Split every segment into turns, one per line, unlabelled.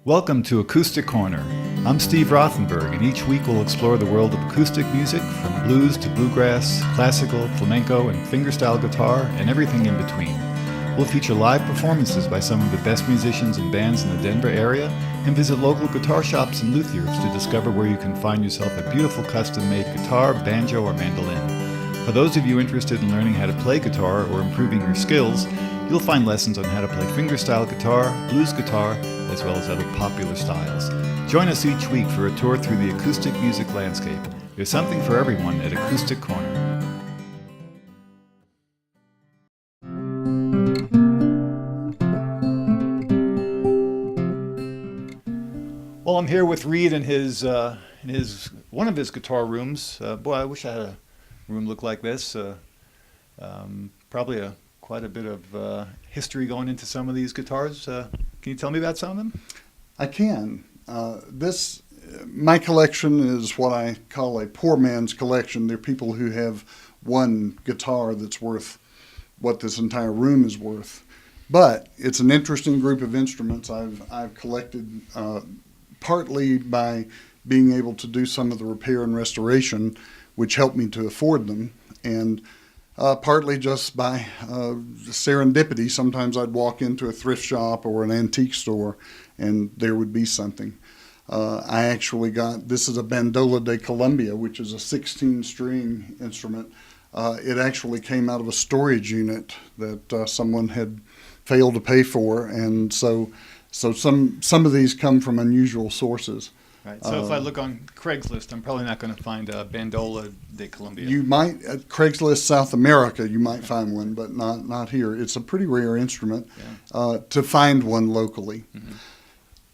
Welcome to Acoustic Corner. I'm Steve Rothenberg, and each week we'll explore the world of acoustic music, from blues to bluegrass, classical, flamenco, and fingerstyle guitar, and everything in between. We'll feature live performances by some of the best musicians and bands in the Denver area, and visit local guitar shops and luthiers to discover where you can find yourself a beautiful custom-made guitar, banjo, or mandolin. For those of you interested in learning how to play guitar or improving your skills, you'll find lessons on how to play fingerstyle guitar, blues guitar, as well as other popular styles. Join us each week for a tour through the acoustic music landscape. There's something for everyone at Acoustic Corner. Well, I'm here with Reed in one of his guitar rooms. Boy, I wish I had a room look like this. Probably quite a bit of history going into some of these guitars. Can you tell me about some of them?
I can. My collection is what I call a poor man's collection. They're people who have one guitar that's worth what this entire room is worth. But it's an interesting group of instruments I've collected partly by being able to do some of the repair and restoration, which helped me to afford them, and partly just by serendipity. Sometimes I'd walk into a thrift shop or an antique store and there would be something. I actually this is a Bandola de Colombia, which is a 16-string instrument. It actually came out of a storage unit that someone had failed to pay for, and so some of these come from unusual sources.
Right. So if I look on Craigslist, I'm probably not going to find a Bandola de Colombia.
You might at Craigslist South America, you might find one, but not here. It's a pretty rare instrument to find one locally. Mm-hmm.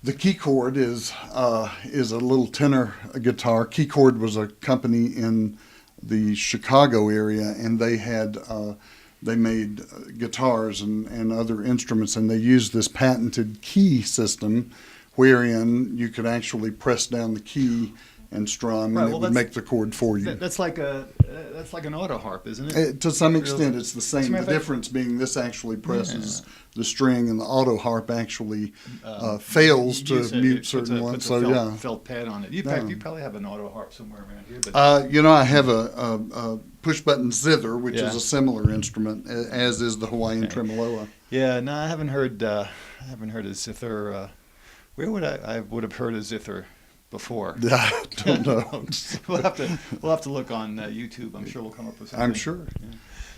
The Keychord is a little tenor guitar. Keychord was a company in the Chicago area, and they made guitars and other instruments, and they used this patented key system, wherein you could actually press down the key and strum, and it would make the chord for you.
That's like an auto harp, isn't it?
To some extent, it's the same. The difference being this actually presses the string, and the auto harp actually fails to mute certain ones. So
felt pad on it. You probably have an auto harp somewhere around here. But
I have a push button zither, which is a similar instrument, as is the Hawaiian tremolo.
Yeah, no, I haven't heard a zither. Where would I would have heard a zither before?
I don't know.
we'll have to look on YouTube. I'm sure we'll come up with something.
I'm sure.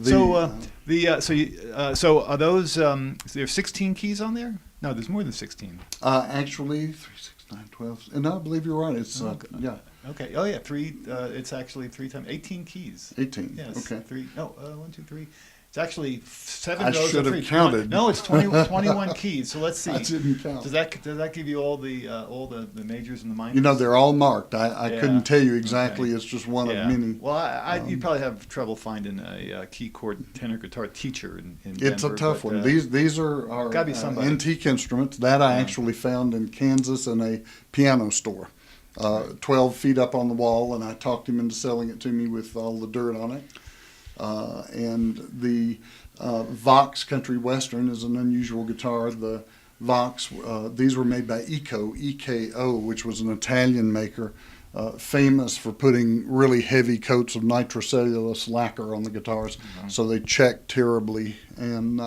Yeah. So are those? There's 16 keys on there? No, there's more than 16.
Actually, 3, 6, 9, 12. And I believe you're right. It's
Okay. Oh yeah, three. It's actually 3 times 18 keys.
18.
Yes.
Okay.
3. No. 1, 2, 3. It's actually 7
I
rows
should
of
have
3.
counted.
No, it's 21 keys. So let's see.
I didn't count.
Does that give you all the majors and the minors?
They're all marked. I couldn't tell you exactly. Okay. It's just one of many.
Well, you'd probably have trouble finding a keychord tenor guitar teacher in Denver.
It's a tough one. These are antique instruments that I actually found in Kansas in a piano store. 12 feet up on the wall, and I talked him into selling it to me with all the dirt on it. And the Vox Country Western is an unusual guitar. The Vox, these were made by EKO, which was an Italian maker, famous for putting really heavy coats of nitrocellulose lacquer on the guitars, so they check terribly. And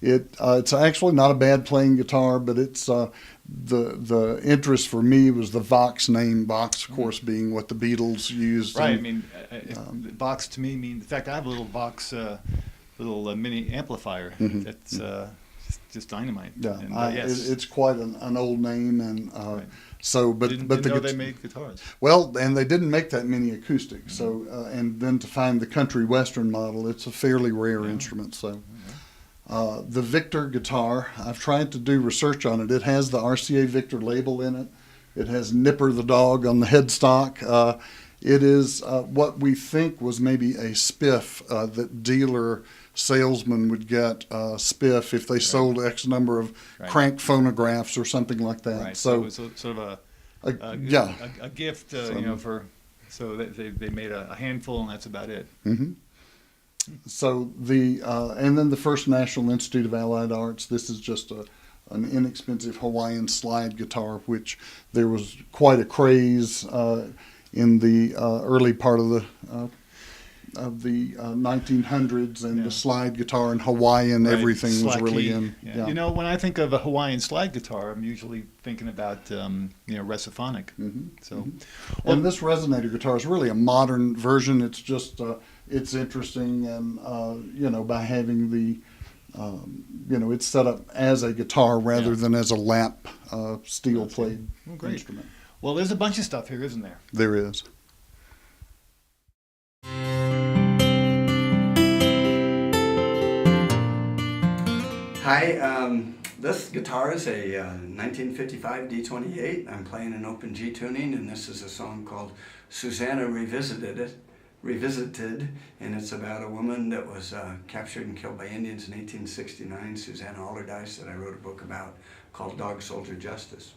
it's actually not a bad playing guitar, but it's the interest for me was the Vox name. Vox, of course, being what the Beatles used.
Right. Vox to me means. In fact, I have a little Vox, little mini amplifier. That's just dynamite.
Yeah.
And,
it's quite an old name, and so. But
didn't know they made guitars.
Well, and they didn't make that many acoustic. So and then to find the country western model, it's a fairly rare instrument. So. The Victor guitar, I've tried to do research on it. It has the RCA Victor label in it. It has Nipper the dog on the headstock. It is what we think was maybe a spiff that dealer salesman would get spiff if they sold X number of crank phonographs or something like that.
Right. So it was sort of a gift, so they made a handful, and that's about it.
Mm-hmm. So and then the First National Institute of Allied Arts. This is just a an inexpensive Hawaiian slide guitar, which there was quite a craze in the early part of the 1900s, and the slide guitar in Hawaii and everything was really in.
Yeah. You know, when I think of a Hawaiian slide guitar, I'm usually thinking about Resophonic. So,
and this resonator guitar is really a modern version. It's just it's interesting, and by having the it's set up as a guitar rather than as a lap steel played instrument.
Well, there's a bunch of stuff here, isn't there?
There is.
Hi, this guitar is a 1955 D28. I'm playing an open G tuning, and this is a song called Susanna Revisited, and it's about a woman that was captured and killed by Indians in 1869, Susanna Allardyce, that I wrote a book about called Dog Soldier Justice.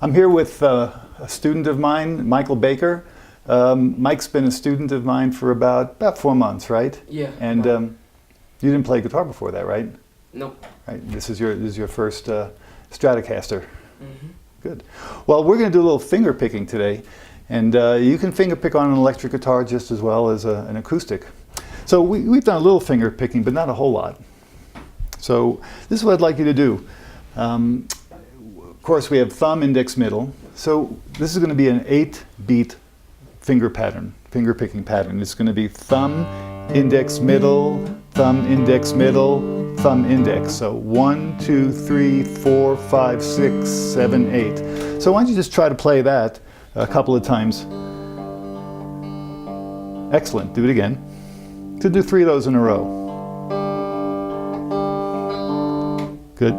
I'm here with a student of mine, Michael Baker. Mike's been a student of mine for about 4 months, right?
Yeah.
And you didn't play guitar before that, right?
Nope.
Right. This is your first Stratocaster.
Mm-hmm.
Good. Well, we're going to do a little finger picking today, and you can finger pick on an electric guitar just as well as an acoustic. So we've done a little finger picking, but not a whole lot. So this is what I'd like you to do. Of course, we have thumb, index, middle. So this is going to be an 8-beat finger picking pattern. It's going to be thumb, index, middle, thumb, index, middle, thumb, index. So 1, 2, 3, 4, 5, 6, 7, 8. So why don't you just try to play that a couple of times. Excellent. Do it again. To do 3 of those in a row. Good.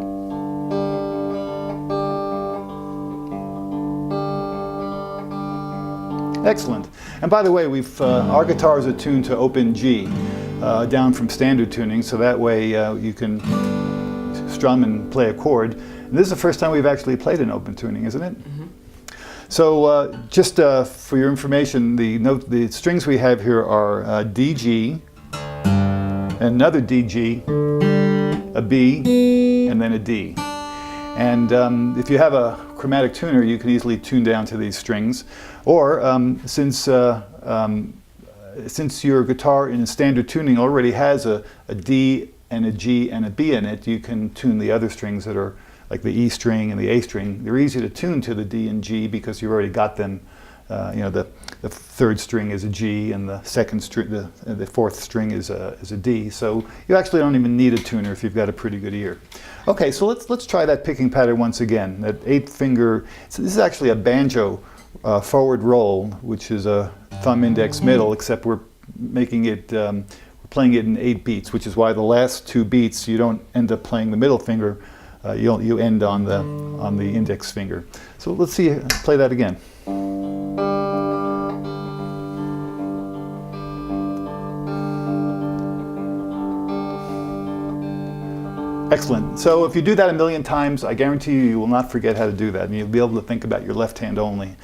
Excellent. And by the way, our guitars are tuned to open G, down from standard tuning, so that way you can strum and play a chord. And this is the first time we've actually played in open tuning, isn't it? Mm-hmm. So just for your information, the strings we have here are D, G, another D, G, a B, and then a D. And if you have a chromatic tuner, you can easily tune down to these strings. Or since your guitar in standard tuning already has a D and a G and a B in it, you can tune the other strings that are like the E string and the A string. They're easy to tune to the D and G because you've already got them. The third string is a G, and the second string, the fourth string is a D. So you actually don't even need a tuner if you've got a pretty good ear. Okay, so let's try that picking pattern once again. That 8-finger. So this is actually a banjo forward roll, which is a thumb, index, middle. Except we're making it, we're playing it in 8 beats, which is why the last 2 beats you don't end up playing the middle finger. You end on the index finger. So let's see. Play that again. Excellent. So if you do that a million times, I guarantee you will not forget how to do that, and you'll be able to think about your left hand only.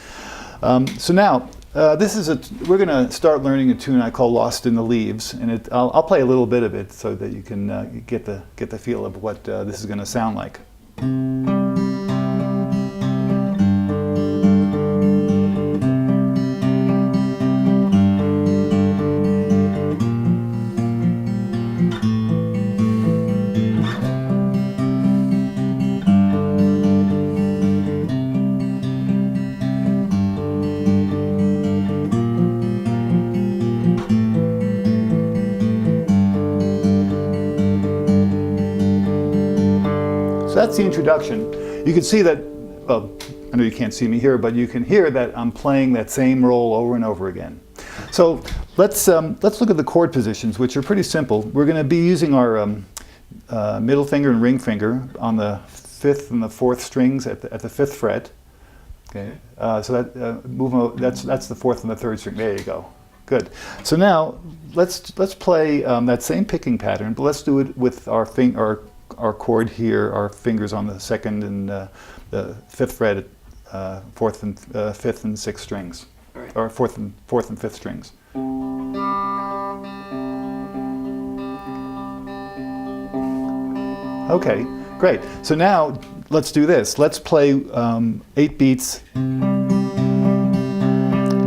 So now, we're going to start learning a tune I call "Lost in the Leaves," and I'll play a little bit of it so that you can get the feel of what this is going to sound like. So that's the introduction. You can see that, well, I know you can't see me here, but you can hear that I'm playing that same roll over and over again. So let's look at the chord positions, which are pretty simple. We're going to be using our middle finger and ring finger on the 5th and the 4th strings at the 5th fret. Okay, so that's the 4th and the 3rd string. There you go. Good. So now let's play that same picking pattern, but let's do it with our chord here, our fingers on the 2nd and the 5th fret, 4th and 5th and 6th strings,
Right.
or 4th and 5th strings. Okay, great. So now let's do this. Let's play 8 beats.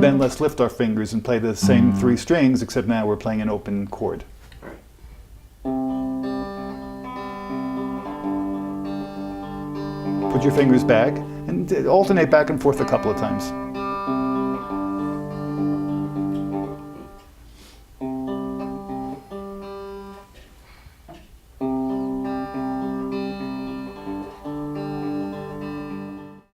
Then let's lift our fingers and play the same 3 strings, except now we're playing an open chord. Put your fingers back and alternate back and forth a couple of times.